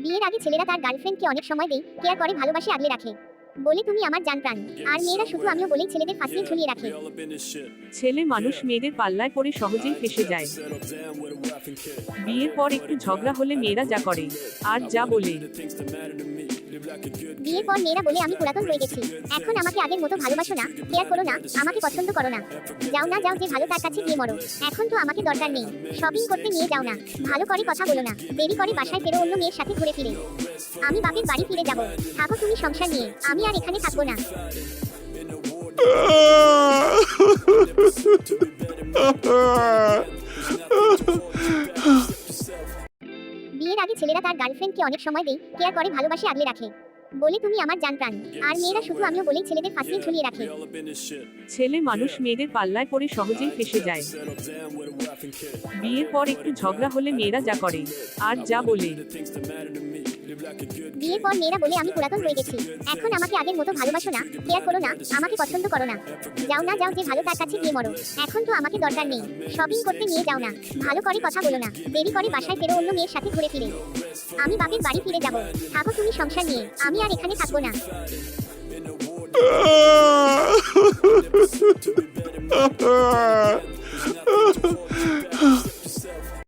বিয়ের আগে ছেলেরা তার গার্লফ্রেন্ডকে অনেক সময় দেয়, কেয়ার করে, ভালোবাসে, আগলে রাখে, বলে তুমি আমার জান প্রাণ। আর মেয়েরা শুধু আমিও বলেই ছেলেদের ফাঁসিয়ে ঝুলিয়ে রাখে। ছেলে মানুষ মেয়েদের পাল্লায় পড়ে সহজেই ফেসে যায়। বিয়ের পর একটু ঝগড়া হলে মেয়েরা যা করে আর যা বলে। বিয়ের পর মেয়েরা বলে আমি পুরাতন হয়ে গেছি, এখন আমাকে আগের মতো ভালোবাসো না, কেয়ার করো না, আমাকে পছন্দ করো না। যাও না যাও, যে ভালো তার কাছে গিয়ে মরো, এখন তো আমাকে দরকার নেই। শপিং করতে নিয়ে যাও না, ভালো করে কথা বলো না, দেরি করে বাসায় ফেরো অন্য মেয়ের সাথে ঘুরে ফিরে। আমি বাপের বাড়ি ফিরে যাব, থাকো তুমি সংসার নিয়ে, আমি আর এখানে থাকবো না। বিয়ের আগে ছেলেরা তার গার্লফ্রেন্ডকে অনেক সময় দেয়, কেয়ার করে, ভালোবাসে, আগলে রাখে, বলে তুমি আমার জান প্রাণ। আর মেয়েরা শুধু আমিও বলেই ছেলেদের ফাঁসিয়ে ঝুলিয়ে রাখে। ছেলে মানুষ মেয়েদের পাল্লায় পড়ে সহজেই ফেসে যায়। বিয়ের পর একটু ঝগড়া হলে মেয়েরা যা করে আর যা বলে। বিয়ের পর মেয়েরা বলে আমি পুরাতন হয়ে গেছি, এখন আমাকে আগের মতো ভালোবাসো না, কেয়ার করো না, আমাকে পছন্দ করো না। যাও না যাও, যে ভালো তার কাছে গিয়ে মরো, এখন তো আমাকে দরকার নেই। শপিং করতে নিয়ে যাও না, ভালো করে কথা বলো না, দেরি করে বাসায় ফেরো অন্য মেয়ের সাথে ঘুরে ফিরে। আমি বাপের বাড়ি ফিরে যাব, থাকো তুমি সংসার নিয়ে, আমি আর এখানে থাকবো না।